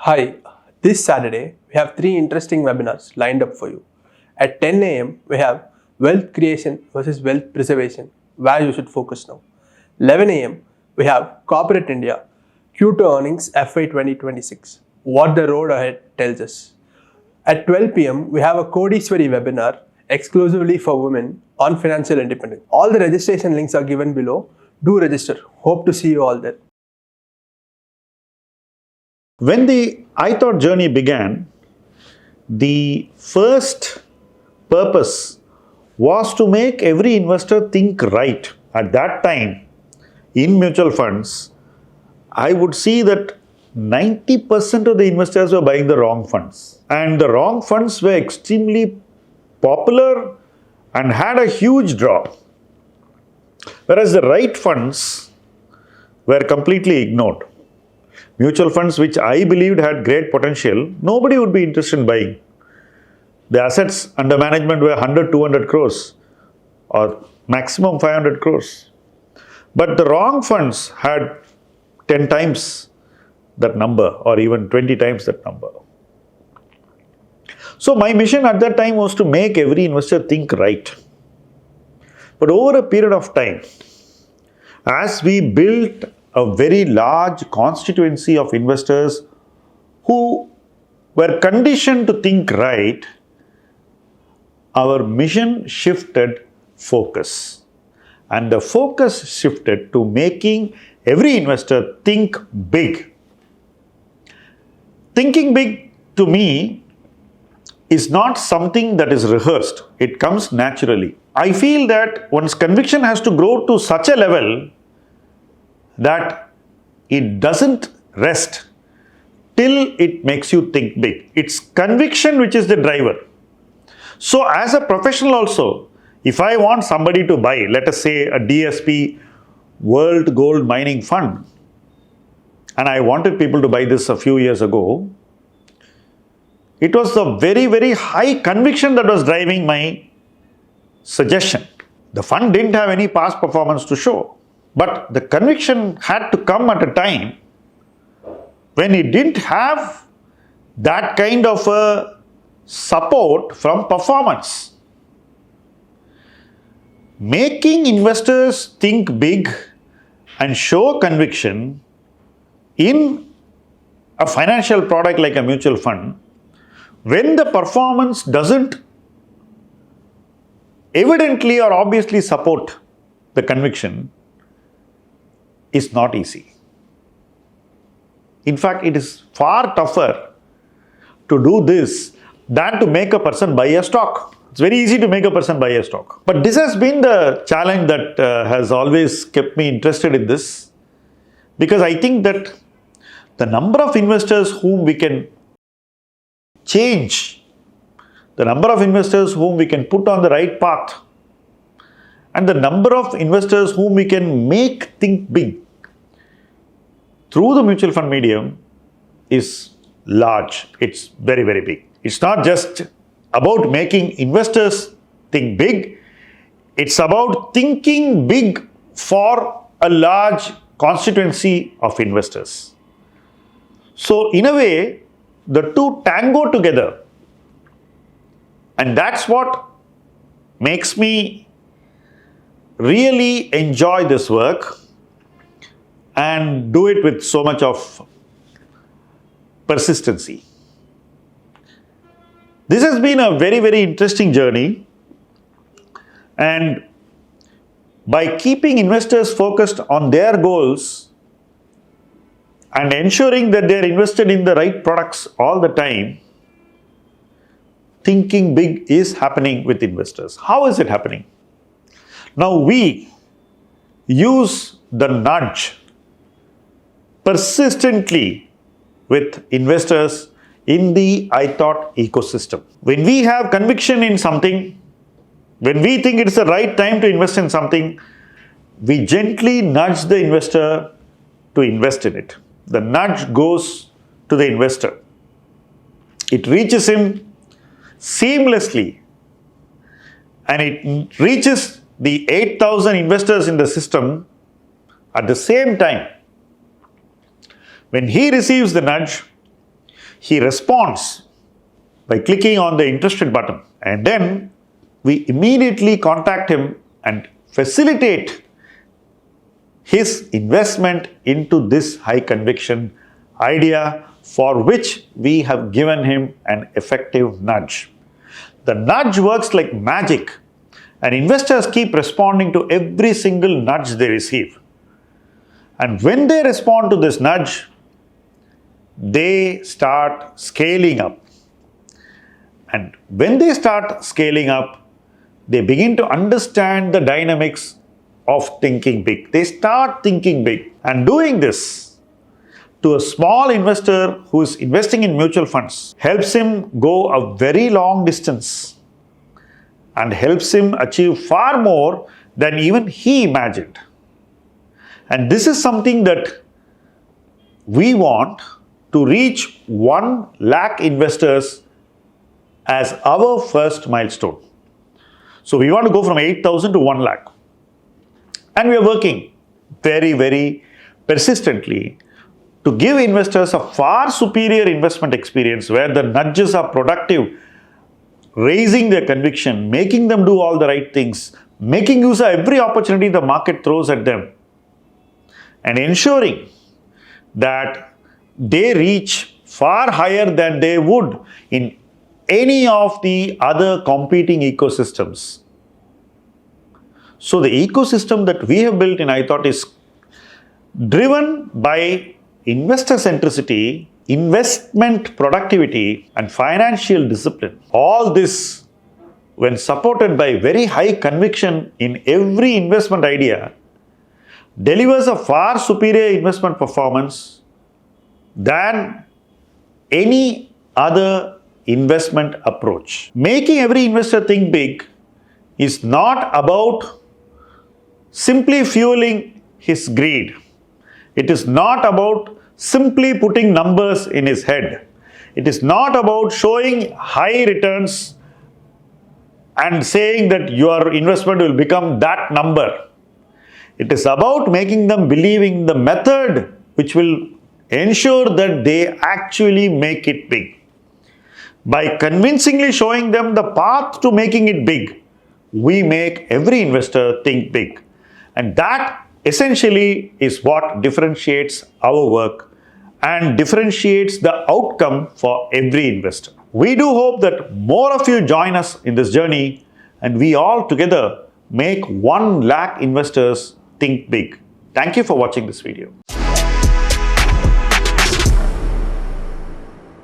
Hi, this Saturday we have three interesting webinars lined up for you. At 10 a.m., we have Wealth Creation versus Wealth Preservation, where you should focus now. 11 a.m., we have Corporate India, Q2 Earnings FY 2026, what the road ahead tells us. At 12 p.m., we have a Kodiswari webinar exclusively for women on financial independence. All the registration links are given below. Do register. Hope to see you all there. When the iThought journey began, the first purpose was to make every investor think right. At that time, in mutual funds, I would see that 90% of the investors were buying the wrong funds. And the wrong funds were extremely popular and had a huge draw. Whereas the right funds were completely ignored. Mutual funds which I believed had great potential, nobody would be interested in buying. The assets under management were 100, 200 crores or maximum 500 crores. But the wrong funds had 10 times that number or even 20 times that number. So my mission at that time was to make every investor think right. But over a period of time, as we built a very large constituency of investors who were conditioned to think right, our mission shifted focus. And the focus shifted to making every investor think big. Thinking big to me is not something that is rehearsed. It comes naturally. I feel that one's conviction has to grow to such a level that it doesn't rest till it makes you think big. It's conviction which is the driver. So as a professional also, if I want somebody to buy, let us say a DSP World Gold Mining Fund, and I wanted people to buy this a few years ago, it was the very, very high conviction that was driving my suggestion. The fund didn't have any past performance to show. But the conviction had to come at a time when it didn't have that kind of a support from performance. Making investors think big and show conviction in a financial product like a mutual fund, when the performance doesn't evidently or obviously support the conviction, is not easy. In fact, it is far tougher to do this than to make a person buy a stock. It's very easy to make a person buy a stock. But this has been the challenge that has always kept me interested in this, because I think that the number of investors whom we can change, the number of investors whom we can put on the right path, and the number of investors whom we can make think big through the mutual fund medium is large. It's very, very big. It's not just about making investors think big. It's about thinking big for a large constituency of investors. So in a way, the two tango together. And that's what makes me really enjoy this work and do it with so much of persistency. This has been a very, very interesting journey, and by keeping investors focused on their goals and ensuring that they are invested in the right products all the time, thinking big is happening with investors. How is it happening? Now we use the nudge persistently with investors in the iThought ecosystem. When we have conviction in something, when we think it's the right time to invest in something, we gently nudge the investor to invest in it. The nudge goes to the investor. It reaches him seamlessly, and it reaches the 8,000 investors in the system at the same time. When he receives the nudge, he responds by clicking on the interested button, and then we immediately contact him and facilitate his investment into this high conviction idea for which we have given him an effective nudge. The nudge works like magic, and investors keep responding to every single nudge they receive. And when they respond to this nudge, they start scaling up. And when they start scaling up, they begin to understand the dynamics of thinking big. They start thinking big. And doing this to a small investor who is investing in mutual funds helps him go a very long distance and helps him achieve far more than even he imagined. And this is something that we want to reach 1 lakh investors as our first milestone. So we want to go from 8,000 to 1 lakh. And we are working very, very persistently to give investors a far superior investment experience where the nudges are productive, raising their conviction, making them do all the right things, making use of every opportunity the market throws at them, and ensuring that they reach far higher than they would in any of the other competing ecosystems. So the ecosystem that we have built in iThought is driven by investor centricity, investment productivity, and financial discipline. All this, when supported by very high conviction in every investment idea, delivers a far superior investment performance than any other investment approach. Making every investor think big is not about simply fueling his greed. It is not about simply putting numbers in his head. It is not about showing high returns and saying that your investment will become that number. It is about making them believe in the method which will ensure that they actually make it big. By convincingly showing them the path to making it big, we make every investor think big. And that essentially is what differentiates our work and differentiates the outcome for every investor. We do hope that more of you join us in this journey and we all together make 1 lakh investors think big. Thank you for watching this video.